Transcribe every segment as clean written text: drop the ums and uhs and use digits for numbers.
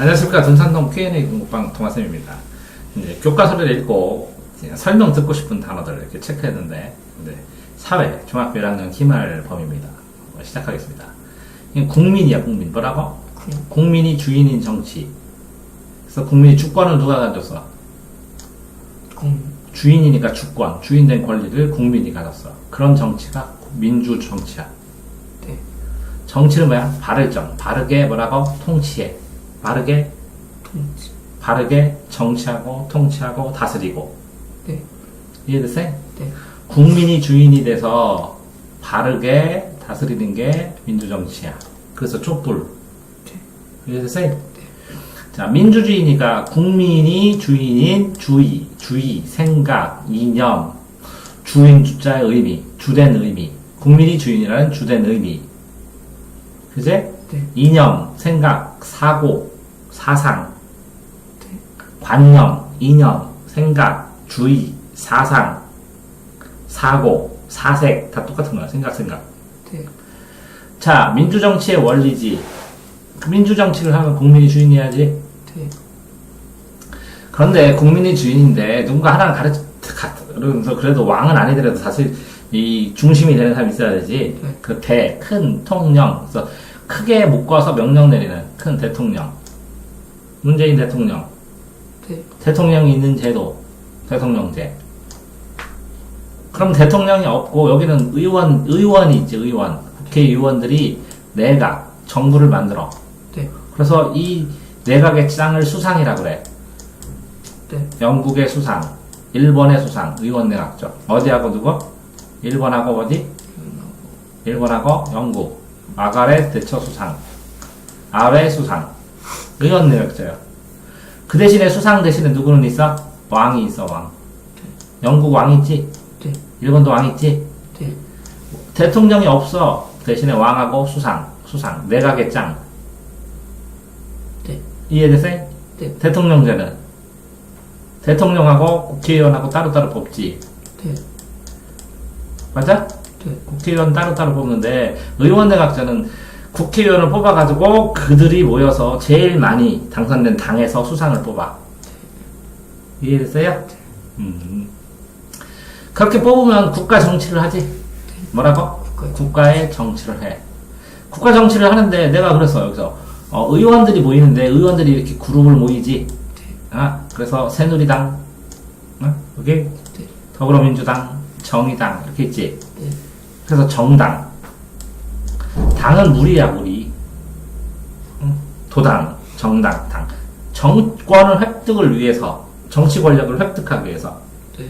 안녕하십니까. 등산동 Q&A 공부방 동아쌤입니다. 이제 교과서를 읽고 설명 듣고 싶은 단어들을 이렇게 체크했는데, 사회, 중학교 1학년 기말 범위입니다. 시작하겠습니다. 국민이야, 국민. 뭐라고? 국민이 주인인 정치. 그래서 국민이 주권을 누가 가졌어? 주인이니까 주권, 주인된 권리를 국민이 가졌어. 그런 정치가 민주 정치야. 네. 정치는 뭐야? 바르정. 바르게 뭐라고? 통치해. 바르게 통치. 바르게 정치하고 통치하고 다스리고. 네. 이해됐어요? 네. 국민이 주인이 돼서 바르게 다스리는 게 민주정치야. 그래서 촛불. 네. 이해됐어요? 네. 자, 민주주의니까 국민이 주인인 주의, 생각, 이념, 주인 주자의 의미, 주된 의미. 국민이 주인이라는 주된 의미. 그제? 네. 이념, 생각, 사고, 사상, 네. 관념, 이념, 생각, 주의, 사상, 사고, 사색 다 똑같은 거야. 생각. 네. 자, 민주정치의 원리지. 민주정치를 하면 국민이 주인이야지. 네. 그런데 국민이 주인인데 누군가 하나를 가르쳐서 그래도 왕은 아니더라도 사실 이 중심이 되는 사람이 있어야 되지. 네. 그 큰 통령. 그래서 크게 묶어서 명령 내리는 큰 대통령. 문재인 대통령. 네. 대통령이 있는 제도. 대통령제. 그럼 대통령이 없고 여기는 의원이 있지, 의원. 국회의원들이 내각, 정부를 만들어. 네. 그래서 이 내각의 짱을 수상이라고 그래. 네. 영국의 수상, 일본의 수상, 의원 내각죠. 어디하고 누구? 일본하고 어디? 일본하고 영국. 마가렛 대처 수상, 아베 수상, 의원 내각제요. 그 대신에 수상 대신에 누구는 있어? 왕이 있어, 왕. 영국 왕 있지? 네. 일본도 왕 있지? 네. 대통령이 없어. 대신에 왕하고 수상, 내각의 짱. 네. 이해됐어요? 네. 대통령제는 대통령하고 국회의원하고 따로따로 뽑지. 네. 맞아? 네. 국회의원 따로따로 뽑는데 의원 내각제는 국회의원을 뽑아가지고 그들이 모여서 제일 많이 당선된 당에서 수상을 뽑아. 이해됐어요? 그렇게 뽑으면 국가 정치를 하지. 뭐라고? 국가의 정치를 해. 국가 정치를 하는데 내가 그랬어. 여기서 의원들이 모이는데 의원들이 이렇게 그룹을 모이지. 그래서 새누리당, 여기 네. 더불어민주당, 정의당 이렇게 있지. 네. 그래서 정당. 당은 무리야, 무리. 도당, 정당, 당. 정권을 획득을 위해서, 정치 권력을 획득하기 위해서 네.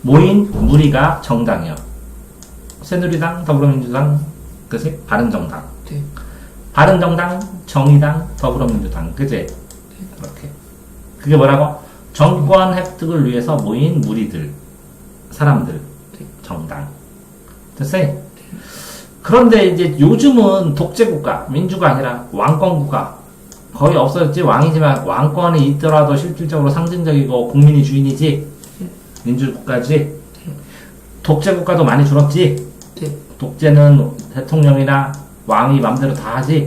모인 무리가 정당이야. 새누리당, 더불어민주당, 그치? 바른정당. 네. 바른정당, 정의당, 더불어민주당. 그치? 이렇게. 그게 뭐라고? 정권 획득을 위해서 모인 무리들, 사람들, 네. 정당. 됐어요? 그런데 이제 요즘은 독재국가, 민주가 아니라 왕권국가. 거의 없어졌지. 왕이지만 왕권이 있더라도 실질적으로 상징적이고 국민이 주인이지. 민주국가지. 독재국가도 많이 줄었지. 네. 독재는 대통령이나 왕이 맘대로 다 하지.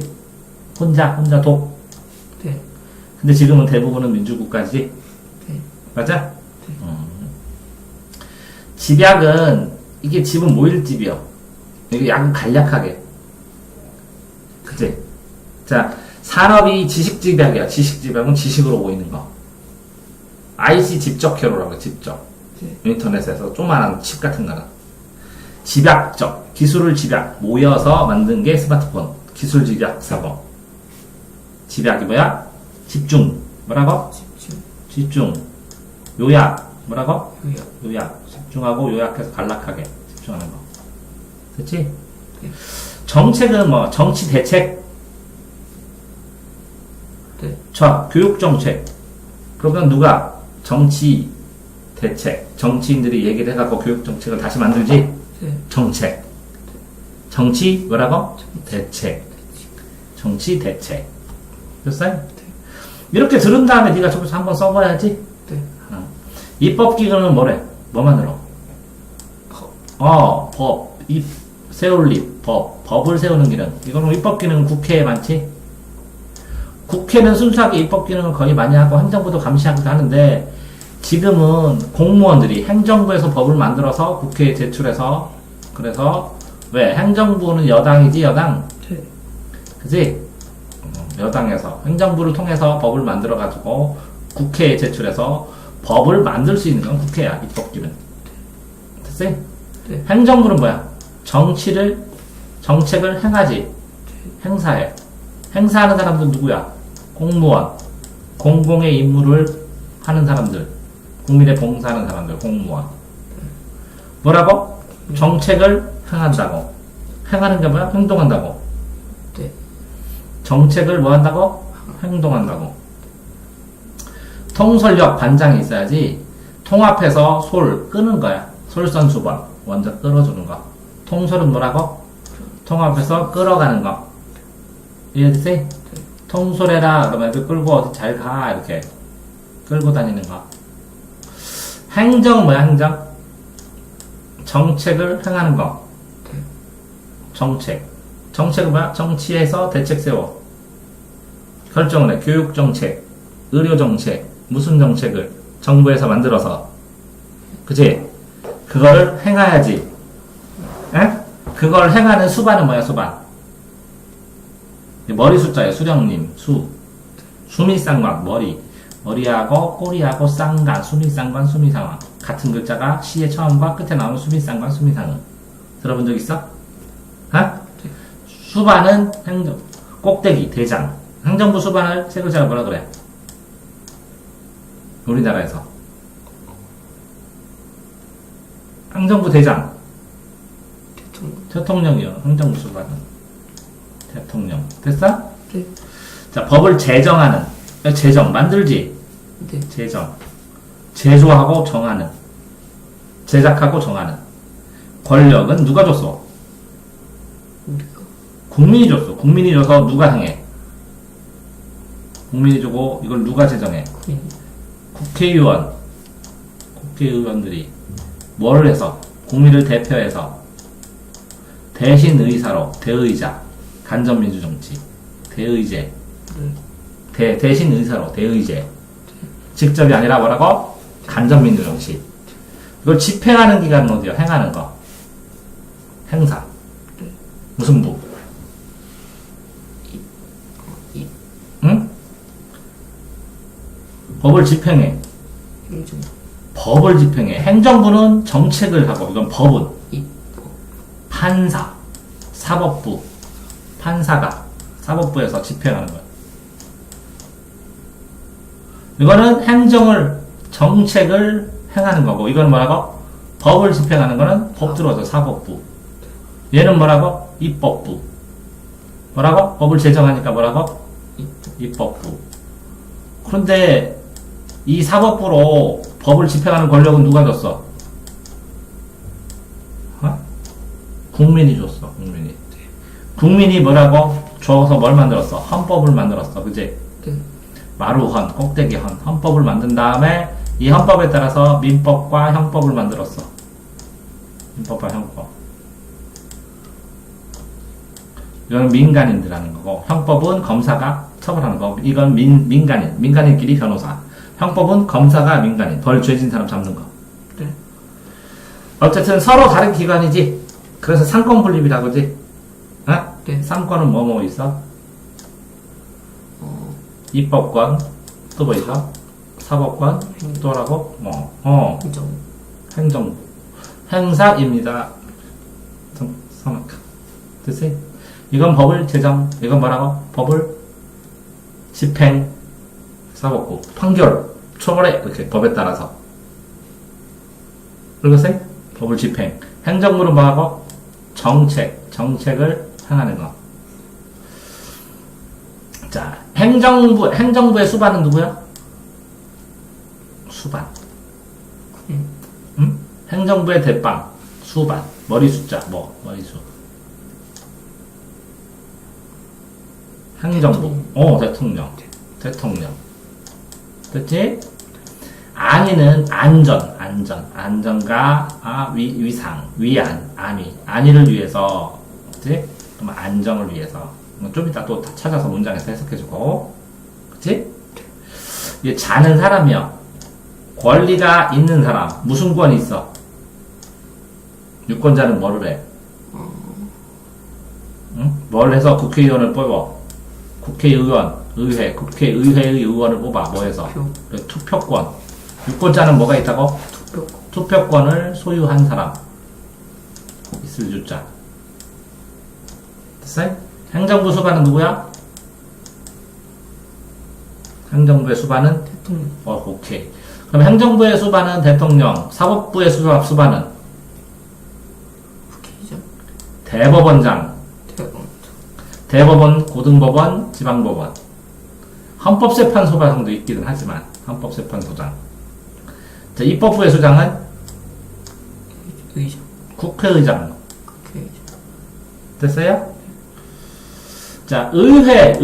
혼자 독. 네. 근데 지금은 대부분은 민주국가지. 네. 맞아? 집약은, 이게 집은 모일 집이요. 이게 약간 간략하게. 그치? 자, 산업이 지식집약이야. 지식집약은 지식으로 모이는 거. IC 집적회로라고, 집적. 네. 인터넷에서 조그만한 칩 같은 거는. 집약적. 기술을 집약. 모여서 만든 게 스마트폰. 기술 집약 사고. 집약이 뭐야? 집중. 뭐라고? 집중. 요약. 뭐라고? 요약. 집중하고 요약해서 간략하게 집중하는 거. 그치? 네. 정책은 뭐, 정치 대책. 네. 자, 교육정책. 그러면 누가? 정치 대책. 정치인들이 얘기를 해갖고 교육정책을 다시 만들지? 네. 정책. 정치, 뭐라고? 대책. 정치 대책. 됐어요? 네. 이렇게 들은 다음에 네가 저기서 한번 써봐야지. 네. 입법기관은 뭐래? 뭐 만들어? 법. 세울 립, 법을 세우는 기능. 이거는 입법 기능은 국회에 많지? 국회는 순수하게 입법 기능을 거의 많이 하고 행정부도 감시하기도 하는데 지금은 공무원들이 행정부에서 법을 만들어서 국회에 제출해서 그래서 왜 행정부는 여당이지 여당 네. 그지 여당에서 행정부를 통해서 법을 만들어 가지고 국회에 제출해서 법을 만들 수 있는 건 국회야 입법 기능 됐지? 네. 행정부는 뭐야 정책을 행하지 행사해 행사하는 사람들은 누구야 공무원 공공의 임무를 하는 사람들 국민에 봉사하는 사람들 공무원 뭐라고? 정책을 행한다고 행하는 게 뭐야? 행동한다고 네. 정책을 뭐 한다고? 행동한다고 통솔력 반장이 있어야지 통합해서 솔 끄는 거야 솔선수범 먼저 끌어주는 거 통솔은 뭐라고? 통합해서 끌어가는 거 이해됐지? 통솔해라 그러면 이렇게 끌고 어디 잘 가 이렇게 끌고 다니는 거 행정은 뭐야 행정? 정책을 행하는 거 정책은 뭐야? 정치에서 대책 세워 결정을 해 교육정책 의료정책 무슨 정책을 정부에서 만들어서 그치? 그걸 행해야지 에? 그걸 행하는 수반은 뭐야 수반 머리 숫자예요 수령님 수미쌍관 머리하고 꼬리하고 쌍관 수미쌍관 수미상황 같은 글자가 시의 처음과 끝에 나오는 수미쌍관 수미상응 들어본 적 있어? 수반은 행정 꼭대기 대장 행정부 수반을 세 글자로 뭐라 그래? 우리나라에서 행정부 대장 대통령이요 행정부 수반은 대통령 됐어? 네. 자 법을 제정하는 제정 만들지 네. 제정 제조하고 정하는 제작하고 정하는 권력은 누가 줬어? 우리가 국민이 줬어 국민이 줘서 누가 행해? 국민이 주고 이걸 누가 제정해? 국회의원들이 뭘 해서 국민을 대표해서 대신 의사로 대의자 간접민주정치 대의제 대신 의사로 대의제 직접이 아니라 뭐라고? 간접민주정치 이걸 집행하는 기관은 어디야? 행하는 거 행사 무슨 부? 응? 법을 집행해 행정 법을 집행해 행정부는 정책을 하고 이건 법은 입법 판사 사법부 판사가 사법부에서 집행하는 거야 이거는 정책을 행하는 거고 이건 뭐라고? 법을 집행하는 거는 법 들어서 사법부 얘는 뭐라고? 입법부 뭐라고? 법을 제정하니까 뭐라고? 입법부 그런데 이 사법부로 법을 집행하는 권력은 누가 줬어? 국민이 줬어 국민이 뭐라고? 줘서 뭘 만들었어? 헌법을 만들었어 그치? 네. 마루헌, 꼭대기헌, 헌법을 만든 다음에 이 헌법에 따라서 민법과 형법을 만들었어. 민법과 형법. 이건 민간인들 하는 거고, 형법은 검사가 처벌하는 거. 이건 민간인끼리 변호사. 형법은 검사가 민간인, 벌 죄진 사람 잡는 거. 네. 어쨌든 서로 다른 기관이지. 그래서 상권 분립이라고 그러지. 어? 네. 상권은 뭐 있어? 입법권, 또 뭐 있어? 사법권, 또라고? 행정부. 행사입니다. 됐지? 이건 법을 제정, 이건 뭐라고? 법을 집행, 사법부, 판결, 처벌해. 이렇게 법에 따라서. 그리고 법을 집행. 행정부는 뭐하고? 정책을 행하는 거. 자, 행정부의 수반은 누구야? 수반. 응? 행정부의 대빵, 수반, 머리 숫자, 머리수. 행정부, 대통령. 됐지? 안위는 안전과 위상, 안위를 위해서, 그치? 그럼 안정을 위해서. 좀 이따 또 찾아서 문장에서 해석해주고. 그치? 이게 자는 사람이요. 권리가 있는 사람. 무슨 권이 있어? 유권자는 뭐를 해? 응? 뭘 해서 국회의원을 뽑아? 국회의원, 의회, 국회의회의 의원을 뽑아. 뭐 해서? 그래, 투표권. 유권자는 뭐가 있다고? 투표권을 소유한 사람. 있을 유자. 됐어요? 행정부 수반은 누구야? 행정부의 수반은? 대통령. 오케이. 그럼 행정부의 수반은 대통령, 사법부의 수반은? 국회의장. 대법원장, 대법원, 고등법원, 지방법원. 헌법재판소장도 있기는 하지만, 헌법재판소장. 자, 입법부의 수장은? 의장. 국회의장. 국회의장. 됐어요? 자, 의회의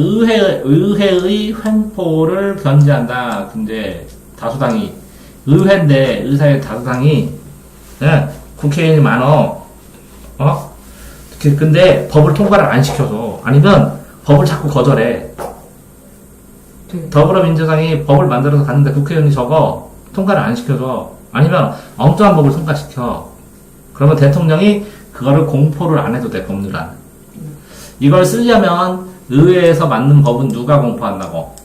횡포를 견제한다. 근데, 다수당이, 의회인데, 의사의 다수당이, 네, 국회의원이 많어. 근데, 법을 통과를 안 시켜줘. 아니면, 법을 자꾸 거절해. 네. 더불어민주당이 법을 만들어서 갔는데, 국회의원이 적어. 통과를 안 시켜줘. 아니면, 엉뚱한 법을 통과시켜. 그러면 대통령이 그거를 공포를 안 해도 돼, 법률안. 이걸 쓰려면 의회에서 만든 법은 누가 공포한다고?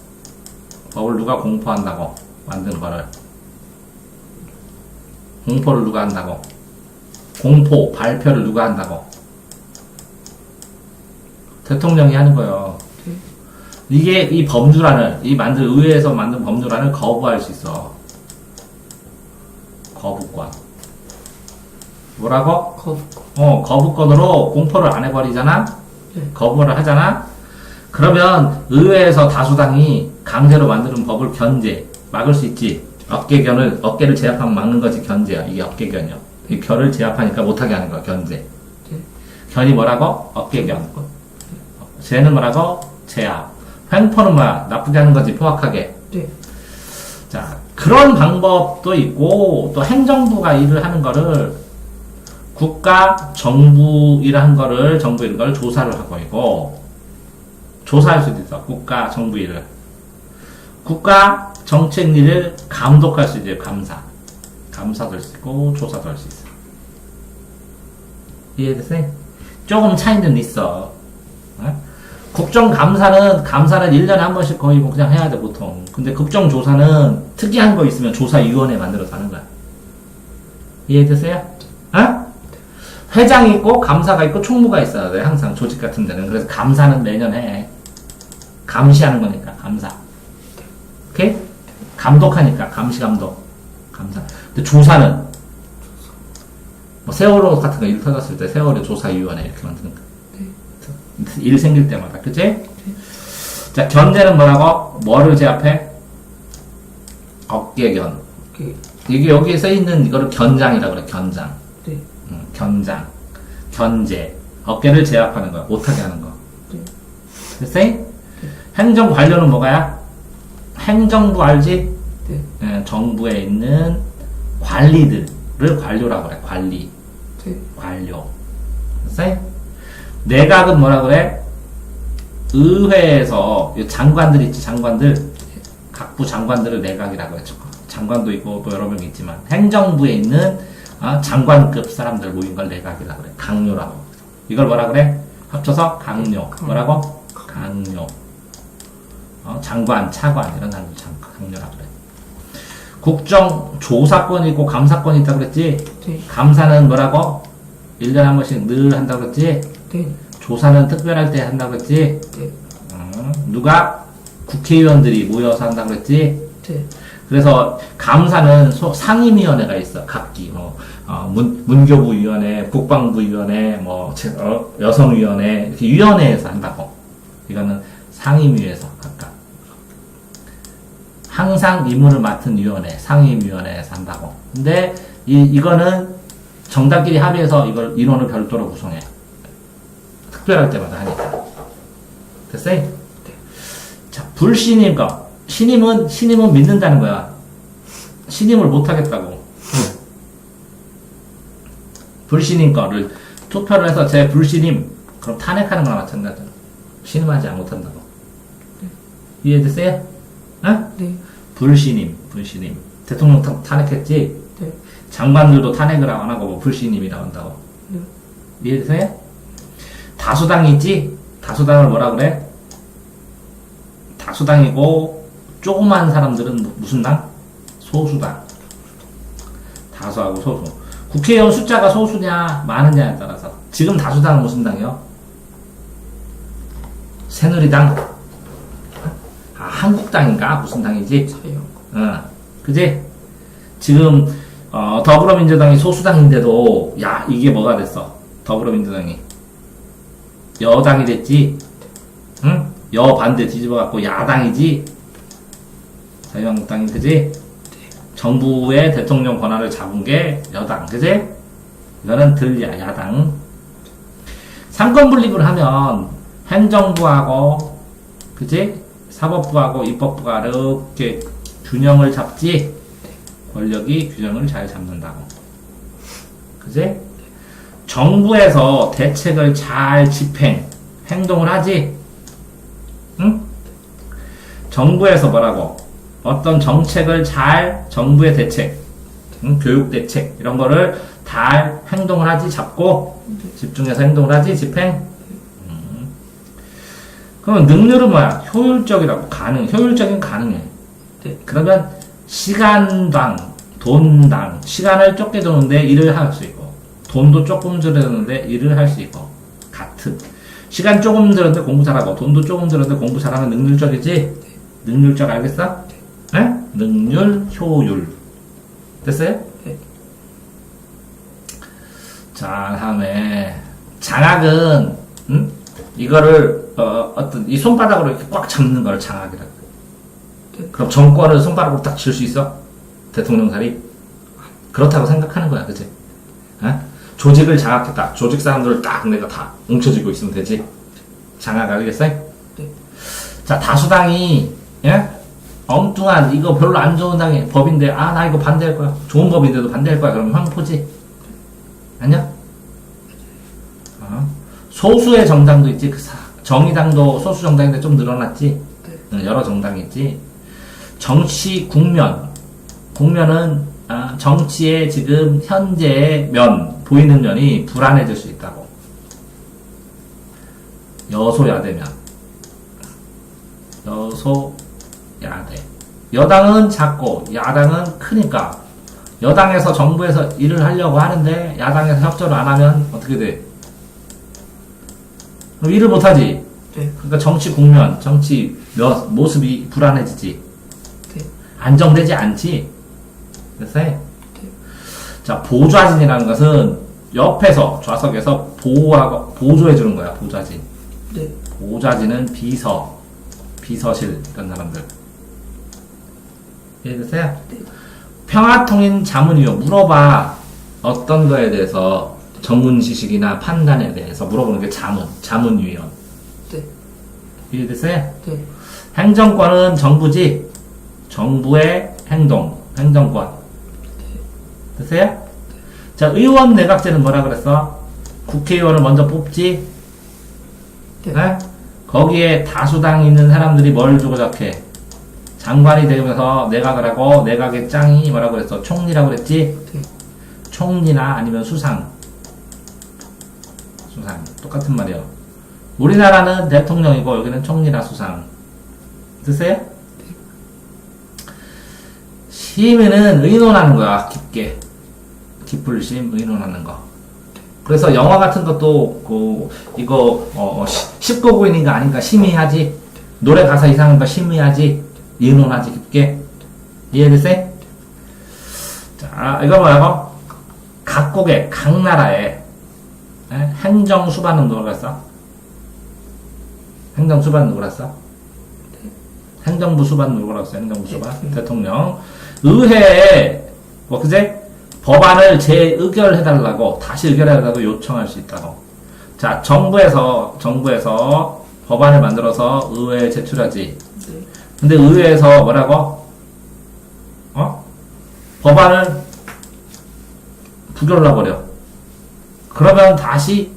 법을 누가 공포한다고? 만든 거를. 공포를 누가 한다고? 공포, 발표를 누가 한다고? 대통령이 하는 거예요. 이게 이 법률안을, 의회에서 만든 법률안을 거부할 수 있어. 거부권. 뭐라고? 거부권. 거부권으로 공포를 안 해버리잖아? 네. 거부를 하잖아? 그러면 의회에서 다수당이 강제로 만드는 법을 견제, 막을 수 있지. 어깨를 제압하면 막는 거지, 견제야. 이게 어깨견이요. 이 결을 제압하니까 못하게 하는 거야, 견제. 네. 견이 뭐라고? 어깨견. 제는 뭐라고? 제압. 횡포는 뭐야? 나쁘게 하는 거지, 포악하게. 네. 자, 그런 방법도 있고, 또 행정부가 일을 하는 거를 국가 정부 일한 거를 조사를 하고 있고, 조사할 수도 있어. 국가 정부 일을. 국가 정책 일을 감독할 수 있어요. 감사도 할 수 있고, 조사도 할 수 있어. 이해됐어요? 조금 차이는 있어. 국정감사는 1년에 한 번씩 거의 뭐 그냥 해야 돼, 보통. 근데 국정조사는 특이한 거 있으면 조사위원회 만들어서 하는 거야. 이해됐어요? 회장이 있고, 감사가 있고, 총무가 있어야 돼, 항상 조직 같은 데는. 그래서 감사는 매년 해. 감시하는 거니까, 감사. 오케이? 감독하니까, 감독. 감사. 근데 조사는, 뭐, 세월호 같은 거 일 터졌을 때, 세월호 조사위원회 이렇게 만드는 거야. 일 생길 때마다, 그치? 자, 견제는 뭐라고? 뭐를 제압해? 어깨견. 이게 여기에 써있는 이거를 견장이라고 그래, 견장. 네. 견장. 견제. 어깨를 제압하는 거야. 못하게 하는 거. 네. 됐어요? 행정 관료는 뭐가야? 행정부 알지? 네. 정부에 있는 관리들을 관료라고 그래, 관리. 네. 관료. 됐어요? 내각은 뭐라 그래? 의회에서 장관들 있지, 장관들. 각부 장관들을 내각이라고 했죠. 장관도 있고 또 여러 명 있지만 행정부에 있는 장관급 사람들 모인 걸 내각이라고 그래. 강요라고. 이걸 뭐라 그래? 합쳐서 강요. 뭐라고? 강요. 장관, 차관 이런 사람들 강요라고 그래. 국정조사권이 있고 감사권이 있다고 그랬지? 네. 감사는 뭐라고? 1년에 한 번씩 늘 한다고 그랬지? 네. 조사는 특별할 때 한다고 그랬지? 네. 누가? 국회의원들이 모여서 한다고 그랬지? 네. 그래서 감사는 상임위원회가 있어. 각기 문교부위원회, 국방부위원회, 여성위원회 이렇게 위원회에서 한다고. 이거는 상임위에서 각각. 항상 임무를 맡은 위원회, 상임위원회에서 한다고. 근데 이거는 정당끼리 합의해서 이걸 인원을 별도로 구성해. 특별할 때마다 하니까. 됐어요? 네. 자, 불신임과 신임은 믿는다는 거야. 신임을 못 하겠다고. 불신임 거를 투표를 해서 제 불신임, 그럼 탄핵하는 거나 마찬가지야. 신임하지 못한다고. 이해됐어요? 네. 불신임. 대통령 탄핵했지? 네. 장관들도 탄핵을 안 하고 뭐 불신임이라고 한다고. 네. 이해되세요? 다수당이 있지? 다수당을 뭐라 그래? 다수당이고 조그만 사람들은 무슨 당? 소수당. 다수하고 소수. 국회의원 숫자가 소수냐 많으냐에 따라서 지금 다수당은 무슨 당이요? 새누리당. 아, 한국당인가? 무슨 당이지? 자유한국당. 그지? 지금 더불어민주당이 소수당인데도 야 이게 뭐가 됐어? 더불어민주당이 여당이 됐지? 응? 여반대 뒤집어갖고 야당이지? 자유한국당이 그지? 정부의 대통령 권한을 잡은 게 여당 그지? 이거는 들야 야당. 삼권 분립을 하면 행정부하고 그지? 사법부하고 입법부가 이렇게 균형을 잡지? 권력이 균형을 잘 잡는다고. 그지? 정부에서 대책을 잘 집행, 행동을 하지? 응? 정부에서 뭐라고? 어떤 정책을 잘, 정부의 대책, 응? 교육 대책, 이런 거를 잘 행동을 하지? 잡고, 집중해서 행동을 하지? 집행? 그러면 능률은 뭐야? 효율적이라고. 효율적인 가능해. 네. 그러면 시간당, 돈당, 시간을 좁게 두는데 일을 할 수 있고, 돈도 조금 들었는데 일을 할 수 있고, 같은. 시간 조금 들었는데 공부 잘하고, 돈도 조금 들었는데 공부 잘하면 능률적이지? 능률적 알겠어? 네? 능률, 효율. 됐어요? 네. 자, 다음에, 장악은, 이거를, 어떤, 이 손바닥으로 이렇게 꽉 잡는 걸 장악이라고. 네. 그럼 정권을 손가락으로 딱 쥘 수 있어? 대통령살이? 그렇다고 생각하는 거야, 그치? 조직을 장악했다. 조직 사람들을 딱 내가 다 뭉쳐지고 있으면 되지. 장악 알겠어? 네. 자, 다수당이, 예? 엉뚱한, 이거 별로 안 좋은 당이 법인데, 아, 나 이거 반대할 거야. 좋은 법인데도 반대할 거야. 그러면 황포지. 아니야? 소수의 정당도 있지. 정의당도 소수 정당인데 좀 늘어났지. 네. 여러 정당이 있지. 정치 국면은 정치의 지금 현재의 보이는 면이 불안해질 수 있다고. 여소야대면. 여소야대. 여당은 작고 야당은 크니까 여당에서 정부에서 일을 하려고 하는데 야당에서 협조를 안 하면 어떻게 돼? 그럼 일을 못하지. 네. 그러니까 정치 국면, 정치 모습이 불안해지지. 네. 안정되지 않지. 됐어요? 네. 자, 보좌진이라는 것은 옆에서 좌석에서 보조해 주는 거야. 보좌진. 네. 보좌진은 비서실 이런 사람들. 이해됐어요? 네. 평화통일 자문위원 물어봐. 어떤 거에 대해서 전문 지식이나 판단에 대해서 물어보는 게 자문위원. 네. 이해됐어요? 네. 행정권은 정부지. 정부의 행정권. 됐어요? 자, 의원 내각제는 뭐라 그랬어? 국회의원을 먼저 뽑지. 네. 네? 거기에 다수당이 있는 사람들이 뭘 주고 적해? 장관이 되면서 내각을 하고 내각의 짱이 뭐라고 그랬어? 총리라고 그랬지? 네. 총리나 아니면 수상. 똑같은 말이요. 우리나라는 대통령이고 여기는 총리나 수상. 됐어요? 심의는 의논하는 거야. 깊게. 깊을심 의논하는 거. 그래서 영화 같은 것도 이거 19구인인가 아닌가 심의하지. 노래 가사 이상한 거 심의하지. 의논하지 깊게. 이해됐어요? 자, 이거 뭐라고? 각국의 각 나라의 행정 수반은 누가 했어? 행정 수반 누구라 했어? 행정부 수반 누구라 했어? 행정부 수반 대통령. 의회에 그제 법안을 재의결해달라고 다시 의결해달라고 요청할 수 있다고. 자, 정부에서 법안을 만들어서 의회에 제출하지. 네. 근데 의회에서 뭐라고? 법안을 부결을 해버려. 그러면 다시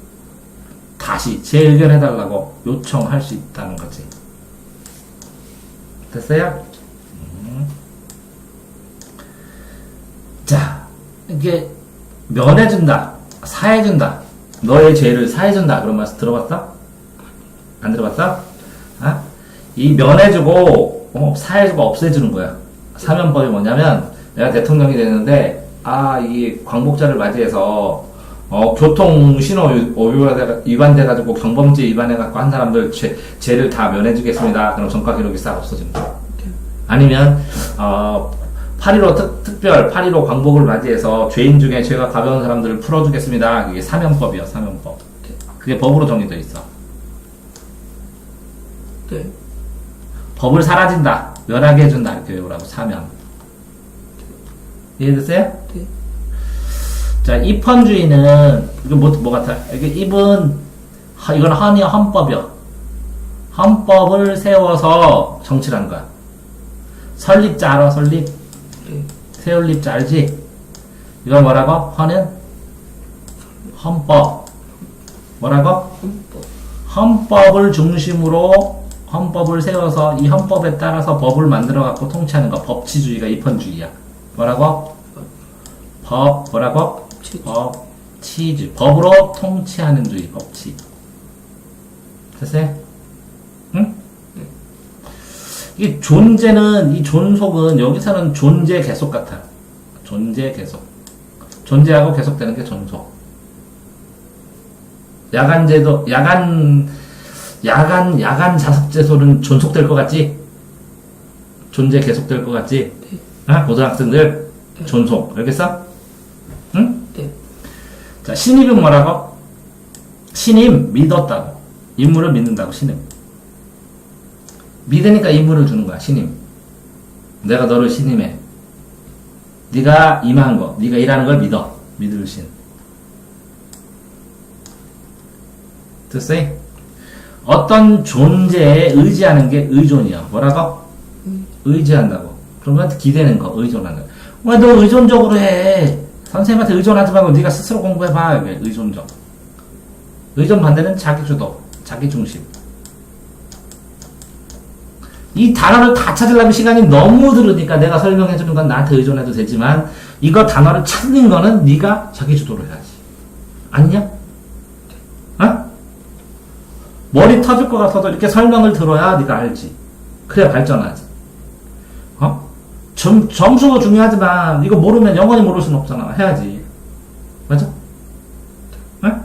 재의결해달라고 요청할 수 있다는 거지. 됐어요? 이게 면해준다, 사해준다, 너의 죄를 사해준다 그런 말 들어봤어? 안 들어봤어? 아? 이 면해주고 사해주고 없애주는 거야. 사면법이 뭐냐면 내가 대통령이 되는데 이 광복절을 맞이해서 교통신호 위반돼가지고 경범죄 위반해갖고 한 사람들 죄를 다 면해주겠습니다. 그럼 전과 기록이 싹 없어지는 거야. 아니면 8.15 특별 8.15 광복을 맞이해서 죄인 중에 죄가 가벼운 사람들을 풀어주겠습니다. 이게 사면법이야, 사면법. 그게 법으로 정해져 있어. 네. 법을 사라진다, 면하게 해준다 이렇게 외우라고. 사면. 이해됐어요? 네. 자, 입헌주의는 이거 뭐 같아? 이게 이건 헌법이요. 헌법을 세워서 정치를 하는 거야. 설립자 알아? 설립? 네. 세울립자 알지? 이건 뭐라고? 헌은? 헌법. 뭐라고? 헌법. 헌법을 중심으로 헌법을 세워서 이 헌법에 따라서 법을 만들어 갖고 통치하는 거. 법치주의가 입헌주의야. 뭐라고? 뭐라고? 법치주의. 법으로 통치하는 주의. 법치. 됐어요? 응? 이 존재는, 이 존속은 여기서는 존재 계속 같아. 존재 계속. 존재하고 계속되는 게 존속. 야간제도, 야간 자습제소는 존속될 것 같지? 존재 계속될 것 같지? 네. 아, 고등학생들? 네. 존속. 알겠어? 응? 네. 자, 신입은 뭐라고? 신임, 믿었다고. 인물을 믿는다고, 신임. 믿으니까 인물을 주는 거야, 신임. 내가 너를 신임해. 네가 임한 거, 네가 일하는 걸 믿어. 믿을 신. 됐어요? 어떤 존재에 의지하는 게 의존이야. 뭐라고? 의지한다고. 그러면 기대는 거, 의존하는 거. 왜 너 의존적으로 해? 선생님한테 의존하지 말고 네가 스스로 공부해봐. 왜 의존적. 의존 반대는 자기주도, 자기중심. 이 단어를 다 찾으려면 시간이 너무 들으니까 내가 설명해주는 건 나한테 의존해도 되지만 이거 단어를 찾는 거는 네가 자기주도로 해야지. 아니냐? 어? 머리 터질 것 같아도 이렇게 설명을 들어야 네가 알지. 그래야 발전하지. 점수도 중요하지만 이거 모르면 영원히 모를 수는 없잖아. 해야지. 맞아? 응?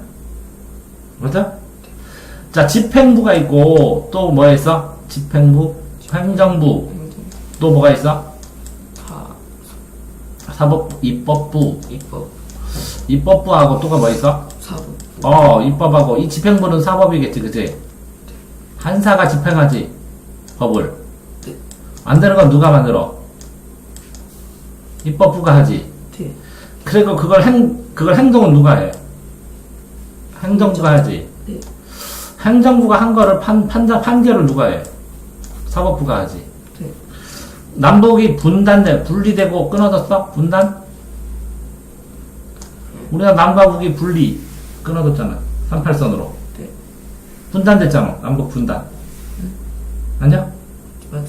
맞아? 자, 집행부가 있고 또 뭐가 있어? 집행부, 행정부, 또 뭐가 있어? 사법, 입법부. 입법부하고 또가 뭐 있어? 사법. 입법하고 이 집행부는 사법이겠지, 그치? 한사가 집행하지, 법을. 네. 안 되는 건 누가 만들어? 입법부가 하지. 네. 그리고 그걸 행동은 누가 해? 행정부가 하지. 네. 행정부가 한 거를 판결을 누가 해? 사법부가 하지. 네. 남북이 분리되고 끊어졌어? 분단? 우리나라 남과 북이 끊어졌잖아. 38선으로. 네. 분단됐잖아. 남북 분단. 아니야? 맞아요.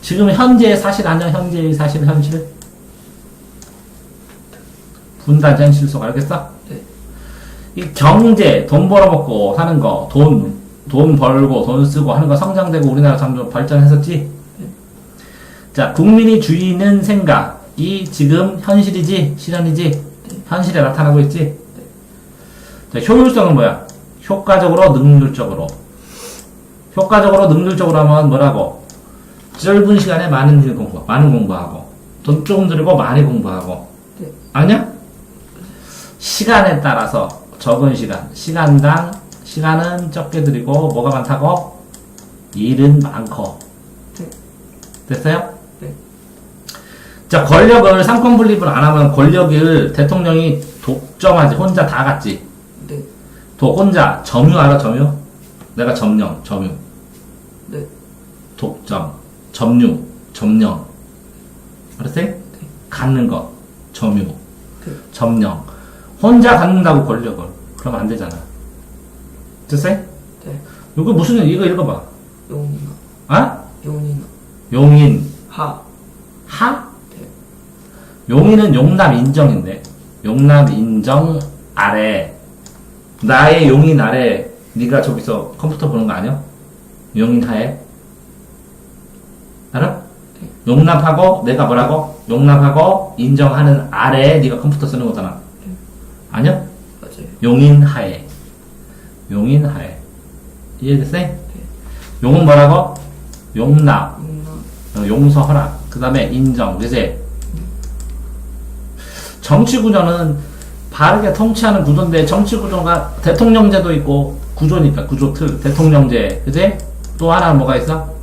지금 현재의 사실 아니야? 현재의 사실, 현실? 분단, 현실 속 알겠어? 네. 이 경제, 돈 벌어먹고 사는 거, 돈 벌고 돈 쓰고 하는 거 성장되고 우리나라 점점 발전했었지? 네. 자, 국민이 주의는 생각이 지금 현실이지? 실현이지? 네. 현실에 나타나고 있지? 자, 효율성은 뭐야? 효과적으로, 능률적으로. 효과적으로, 능률적으로 하면 뭐라고? 짧은 시간에 많은 공부하고, 돈 조금 들이고 많이 공부하고. 네. 아니야? 시간에 따라서 적은 시간은 적게 들이고, 뭐가 많다고? 일은 많고. 네. 됐어요? 네. 자, 권력을 삼권 분립을 안 하면 권력을 대통령이 독점하지. 혼자 다 갖지. 네. 혼자. 점유 알아, 점유? 내가 점령. 네. 독점. 점령. 알았어요? 네. 갖는 것. 점유. 네. 점령. 혼자 갖는다고 권력을. 그러면 안 되잖아. 됐어요? 네. 이거 이거 읽어봐. 용인어. 아? 용인어. 용인. 하. 하? 네. 용인은 용남 인정인데. 용납 인정 아래. 나의 용인 아래. 네가 저기서 컴퓨터 보는 거 아니야? 용인 하에. 알아? 용납하고 내가 뭐라고? 용납하고 인정하는 아래에 네가 컴퓨터 쓰는 거잖아. 아니야? 맞아요. 용인 하에. 용인 하에. 이해됐어? 용은 뭐라고? 용납. 용서하라. 그 다음에 인정. 그지? 정치 구조는 바르게 통치하는 구조인데, 정치 구조가 대통령제도 있고, 구조니까, 구조 틀, 대통령제. 그지? 또 하나 뭐가 있어?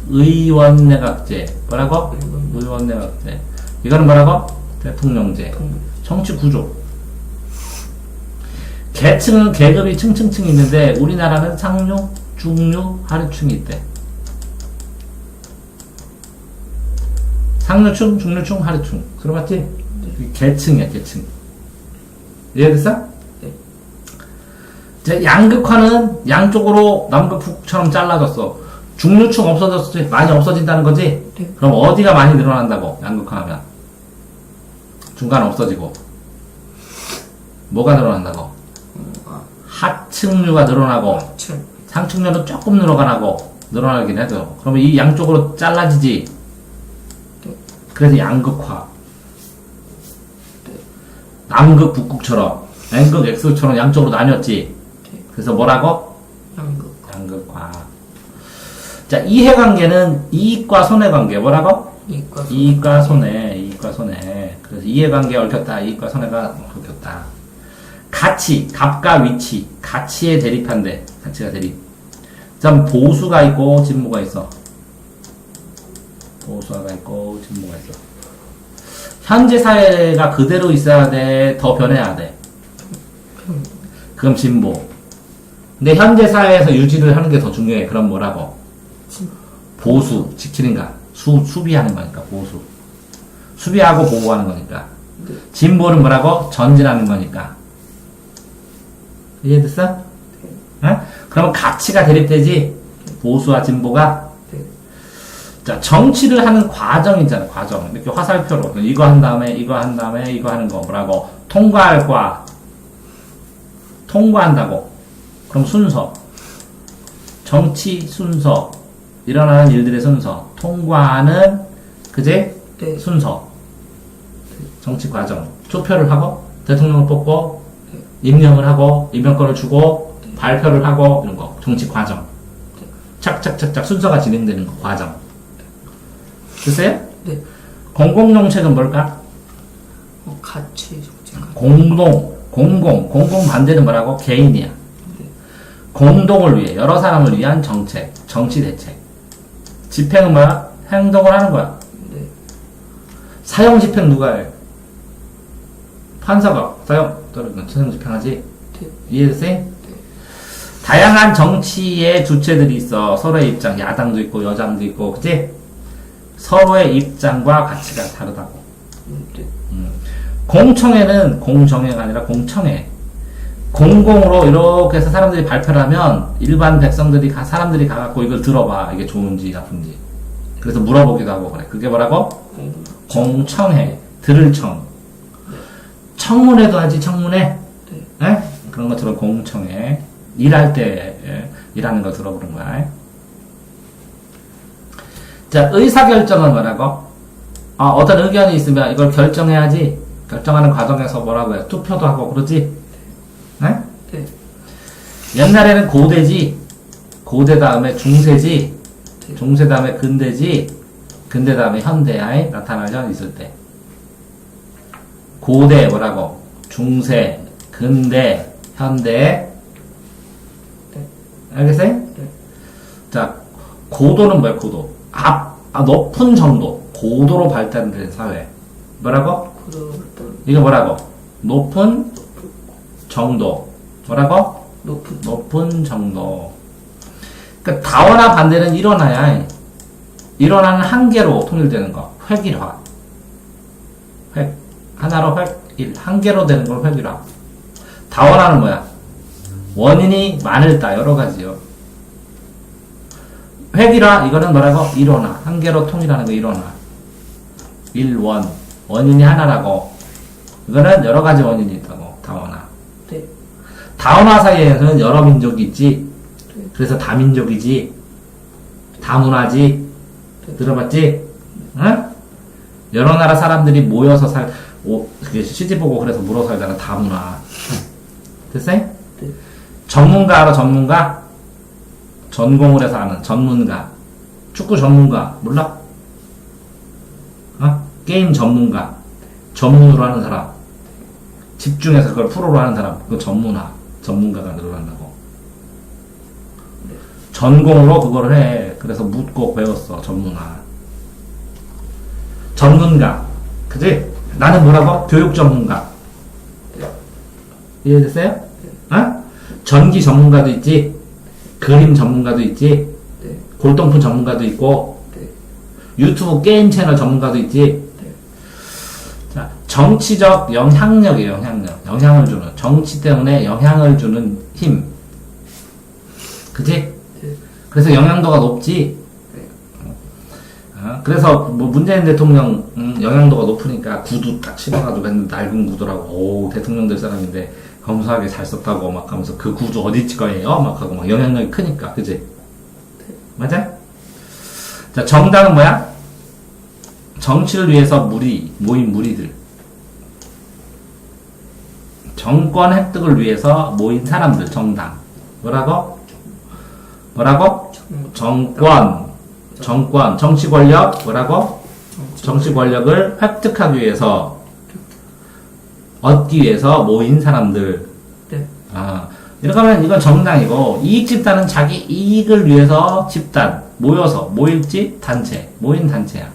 의원내각제. 뭐라고? 의원내각제. 이거는 뭐라고? 대통령제. 정치 구조. 계층은 계급이 층층층 있는데, 우리나라는 상류, 중류, 하류층이 있대. 상류층, 중류층, 하류층. 들어봤지? 계층이야, 계층. 이해됐어? 네. 이제 양극화는 양쪽으로 남극 북처럼 잘라졌어. 중류층 없어졌지? 많이 없어진다는 거지? 네. 그럼 어디가 많이 늘어난다고? 양극화하면. 중간 없어지고. 뭐가 늘어난다고? 하층류가 늘어나고, 층. 상층류는 조금 늘어나긴 해도. 그러면 이 양쪽으로 잘라지지? 네. 그래서 양극화. 남극 북극처럼 N극 X처럼 양쪽으로 나뉘었지. 그래서 뭐라고? 양극화. 자, 이해관계는 이익과 손해관계. 뭐라고? 이익과 손해. 그래서 이해관계 얽혔다. 이익과 손해가 얽혔다. 가치, 값과 위치. 가치에 대립한대. 가치가 대립. 그 보수가 있고 진보가 있어. 보수가 있고 진보가 있어. 현재 사회가 그대로 있어야 돼? 더 변해야 돼? 그럼 진보. 근데 현재 사회에서 유지를 하는 게 더 중요해. 그럼 뭐라고? 보수. 지키는가? 수비하는 거니까, 보수. 수비하고 보호하는 거니까. 진보는 뭐라고? 전진하는 거니까. 이해됐어? 어? 그러면 가치가 대립되지? 보수와 진보가? 자, 정치를 하는 과정 있잖아, 과정. 이렇게 화살표로. 이거 한 다음에, 이거 한 다음에, 이거 하는 거. 뭐라고? 통과할 과. 통과한다고. 그럼 순서. 정치 순서. 일어나는 일들의 순서. 통과하는, 그제? 네. 순서. 정치 과정. 투표를 하고, 대통령을 뽑고, 임명을 하고, 임명권을 주고, 발표를 하고, 이런 거. 정치 과정. 착착착착 순서가 진행되는 거, 과정. 됐어요? 네. 공공정책은 뭘까? 가치 정책. 공공 반대는 뭐라고? 개인이야. 공동을 위해, 여러 사람을 위한 정책, 정치 대책. 집행은 뭐야? 행동을 하는 거야. 네. 사형 집행 누가 해? 판사가 사형 집행하지? 네. 이해됐어요? 네. 다양한 정치의 주체들이 있어. 서로의 입장, 야당도 있고 여당도 있고, 그치? 서로의 입장과 가치가 다르다고. 네. 공청회는 공정회가 아니라 공청회. 공공으로 이렇게 해서 사람들이 발표를 하면 일반 백성들이 사람들이 가갖고 이걸 들어봐. 이게 좋은지 나쁜지. 그래서 물어보기도 하고 그래. 그게 뭐라고? 공청회. 들을 청. 청문회도 하지, 청문회. 네. 에? 그런 것처럼 공청회. 일할 때 일하는 거 들어보는 거야. 자, 의사결정은 뭐라고? 어떤 의견이 있으면 이걸 결정해야지. 결정하는 과정에서 뭐라고 해? 투표도 하고 그러지? 네? 네. 옛날에는 고대지. 고대 다음에 중세지. 네. 중세 다음에 근대지. 근대 다음에 현대에 나타나죠, 있을 때. 고대 뭐라고? 중세, 근대, 현대. 네. 알겠어요? 네. 자, 고도는 뭐야, 고도? 높은 정도. 고도로 발달된 사회. 뭐라고? 이거 뭐라고? 높은 정도. 뭐라고? 높은 정도. 그러니까 다원화 반대는 일원화야. 일원화는 한 개로 통일되는 거. 획일화. 하나로 획일. 한 개로 되는 걸 획일화. 다원화는 뭐야? 원인이 많을다. 여러 가지요. 획일화, 이거는 뭐라고? 일원화. 한 개로 통일하는 거 일원화. 일원. 원인이 하나라고. 이거는 여러 가지 원인이 있다고. 다원화. 네. 다원화 사이에는 여러 민족이 있지. 네. 그래서 다민족이지. 다문화지. 네. 들어봤지? 응? 여러 나라 사람들이 모여서 그게 시집 오고 그래서 물어 살잖아. 다문화. 됐어요? 네. 전문가 알아? 전문가? 전공을 해서 아는 전문가. 축구 전문가 몰라? 어? 게임 전문가. 전문으로 하는 사람. 집중해서 그걸 프로로 하는 사람. 그거 전문가가 늘어난다고. 전공으로 그걸 해. 그래서 묻고 배웠어. 전문가. 그지? 나는 뭐라고? 교육 전문가. 이해됐어요? 어? 전기 전문가도 있지. 그림 전문가도 있지. 네. 골동품 전문가도 있고. 네. 유튜브 게임 채널 전문가도 있지. 네. 자, 정치적 영향력이에요. 영향을 주는. 정치 때문에 영향을 주는 힘. 그치? 네. 그래서 영향도가 높지. 네. 그래서 뭐 문재인 대통령 영향도가 높으니까 구두 딱 신어가지고 했는데 낡은 구두라고. 오, 대통령 될 사람인데 검소하게 잘 썼다고 막 하면서 그 구두 어디 거예요? 막 하고 막 영향력이 크니까. 그치? 네. 맞아? 자, 정당은 뭐야? 정치를 위해서 모인 무리들. 정권 획득을 위해서 모인 사람들, 정당. 뭐라고? 정권, 정치 권력, 뭐라고? 정치 권력을 획득하기 위해서, 얻기 위해서 모인 사람들. 네. 이렇게 하면 이건 정당이고, 이익 집단은 자기 이익을 위해서 집단, 모여서, 모일지 단체, 모인 단체야.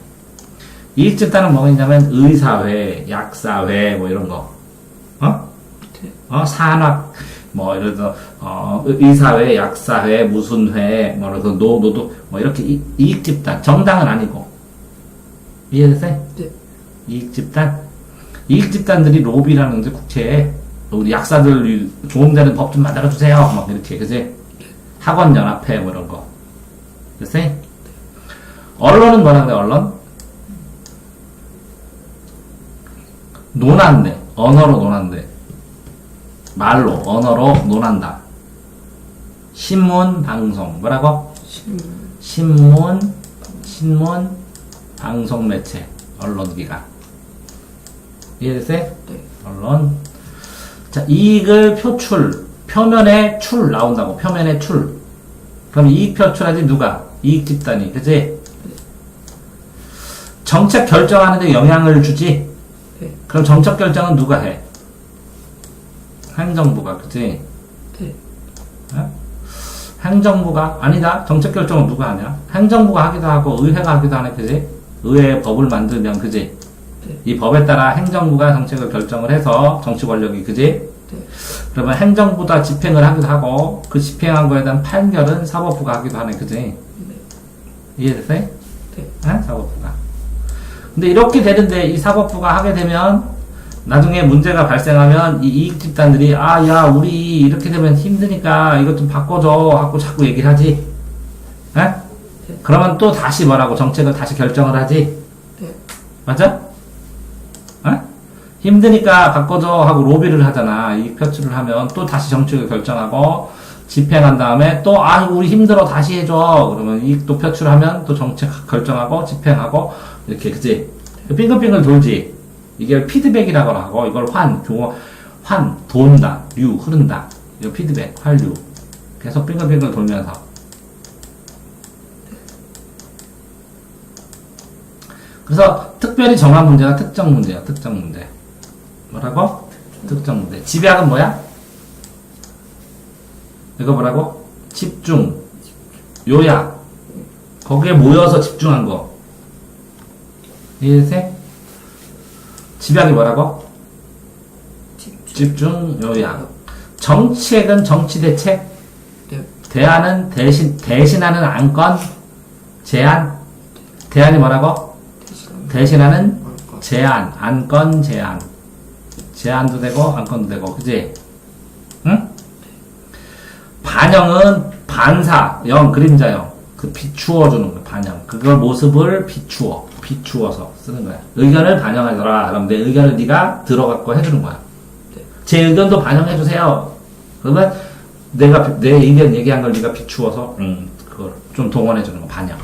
이익 집단은 뭐냐면 의사회, 약사회, 뭐 이런 거. 산학, 뭐, 예를 들어, 의사회, 약사회, 무슨 회, 뭐, 그래서 노도, 뭐, 이렇게 이익 집단. 정당은 아니고. 이해됐어요? 네. 이익 집단? 이익 집단들이 로비라는 게 국채에, 우리 약사들 도움되는 법 좀 만들어주세요. 막 이렇게, 그지? 학원연합회, 뭐 이런 거. 됐어요? 언론은 뭐라 그래, 언론? 논한대. 언어로 논한대. 말로, 언어로 논한다. 신문, 방송. 뭐라고? 신문, 방송 매체. 언론기관. 이해됐어요? 네. 언론. 자, 이익을 표면에 나온다고. 표면에 출. 그럼 이익 표출하지 누가? 이익 집단이. 그지? 정책 결정하는데 영향을 주지? 네. 그럼 정책 결정은 누가 해? 행정부가, 그치? 네. 어? 행정부가, 아니다. 정책 결정은 누가 하냐? 행정부가 하기도 하고, 의회가 하기도 하네, 그치? 의회에 법을 만들면, 그치? 네. 이 법에 따라 행정부가 정책을 결정을 해서, 정치 권력이, 그치? 네. 그러면 행정부가 집행을 하기도 하고, 그 집행한 거에 대한 판결은 사법부가 하기도 하네, 그치? 네. 이해됐어요? 네. 사법부가. 근데 이렇게 되는데, 이 사법부가 하게 되면, 나중에 문제가 발생하면 이 이익 집단들이 야 우리 이렇게 되면 힘드니까 이것 좀 바꿔줘 하고 자꾸 얘기를 하지. 에? 네. 그러면 또 다시 뭐라고 정책을 다시 결정을 하지. 네. 맞아? 에? 힘드니까 바꿔줘 하고 로비를 하잖아. 이익 표출을 하면 또 다시 정책을 결정하고 집행한 다음에 또 우리 힘들어 다시 해줘. 그러면 이익도 표출하면 또 정책 결정하고 집행하고 이렇게, 그치? 빙글빙글 돌지. 이게 피드백이라고 하고, 이걸 돈다, 흐른다. 이거 피드백, 환류. 계속 빙글빙글 돌면서. 그래서 특별히 정한 문제가 특정 문제야, 특정 문제. 뭐라고? 특정 문제. 집약은 뭐야? 이거 뭐라고? 집중, 요약. 거기에 모여서 집중한 거. 이해됐어요? 집약이 뭐라고? 집중, 요약. 정책은 정치대책. 네. 대안은 대신하는 안건. 제안. 대안이 뭐라고? 대신하는 제안. 안건, 제안. 제안도 되고, 안건도 되고. 그지? 응? 반영은 반사, 그림자형. 그 비추어주는 거야, 반영. 그걸 모습을 비추어서 쓰는 거야. 의견을 반영하더라. 그럼 내 의견을 네가 들어갖고 해주는 거야. 제 의견도 반영해주세요. 그러면 내가 내 의견 얘기한 걸 네가 비추어서, 그걸 좀 동원해주는 거, 반영.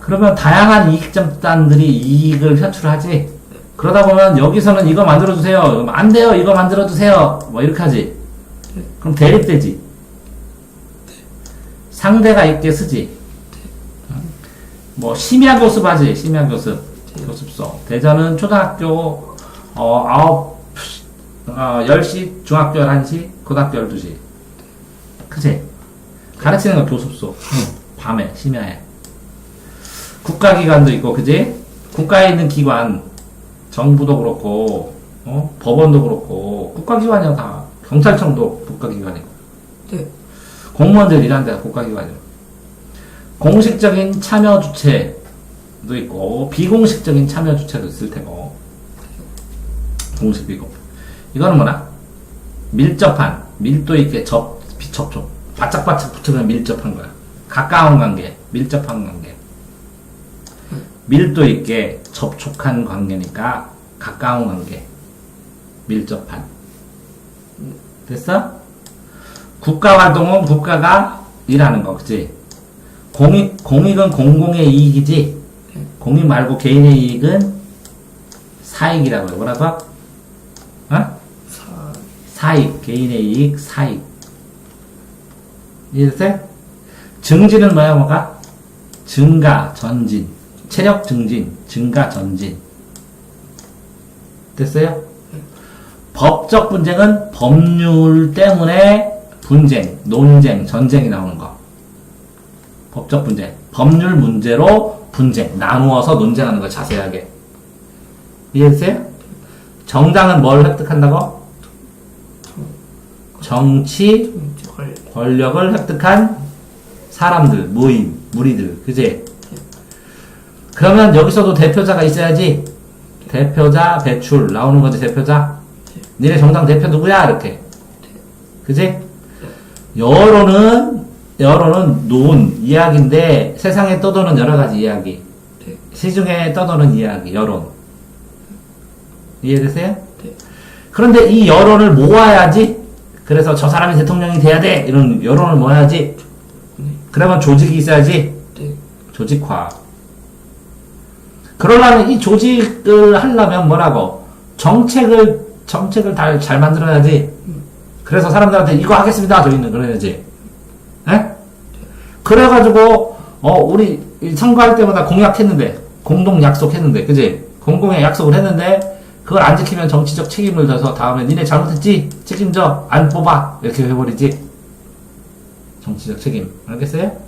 그러면 다양한 이익점단들이 이익을 표출하지. 그러다 보면 여기서는 이거 만들어주세요. 그럼 안 돼요. 이거 만들어주세요. 뭐 이렇게 하지. 그럼 대립되지. 상대가 있게 쓰지. 뭐 심야교습 하지. 심야교습. 교습소. 대전은 초등학교 10시, 중학교 11시, 고등학교 12시. 그치? 가르치는 거 교습소. 밤에, 심야에. 국가기관도 있고, 그지? 국가에 있는 기관, 정부도 그렇고, 법원도 그렇고, 국가기관이야, 다. 경찰청도 국가기관이고. 네. 공무원들 일하는 데가 국가기관이고. 공식적인 참여 주체도 있고, 비공식적인 참여 주체도 있을 테고. 공식, 비공. 이거는 뭐냐? 밀접한, 밀도 있게 접촉. 바짝바짝 붙으면 밀접한 거야. 가까운 관계, 밀접한 관계. 밀도 있게 접촉한 관계니까 가까운 관계. 밀접한. 됐어? 국가 활동은 국가가 일하는 거, 그치? 공익은 공공의 이익이지? 공익 말고 개인의 이익은 사익이라고 해. 뭐라고? 사익. 개인의 이익, 사익. 이해됐어요? 증진은 뭐가? 증가, 전진. 체력 증진, 증가, 전진. 됐어요? 법적 분쟁은 법률 때문에 분쟁, 논쟁, 전쟁이 나오는 거. 법적 분쟁. 법률 문제로 분쟁. 나누어서 논쟁하는 거 자세하게. 이해됐어요? 정당은 뭘 획득한다고? 정치, 권력을 획득한 사람들, 모임, 무리들. 그지? 그러면 여기서도 대표자가 있어야지. 대표자 배출 나오는 거지. 대표자. 니네 정당 대표 누구야? 이렇게. 그지? 여론은 이야기인데 세상에 떠도는 여러 가지 이야기. 시중에 떠도는 이야기, 여론. 이해되세요? 네. 그런데 이 여론을 모아야지. 그래서 저 사람이 대통령이 돼야 돼. 이런 여론을 모아야지. 그러면 조직이 있어야지. 네. 조직화. 그러려면 이 조직을 하려면 뭐라고? 정책을 잘 만들어야지. 그래서 사람들한테 이거 하겠습니다. 저희는 그래야지. 에? 그래가지고, 우리 선거할 때마다 공약했는데, 공동 약속했는데, 그지? 공공의 약속을 했는데, 그걸 안 지키면 정치적 책임을 져서 다음에 니네 잘못했지? 책임져. 안 뽑아. 이렇게 해버리지. 정치적 책임. 알겠어요?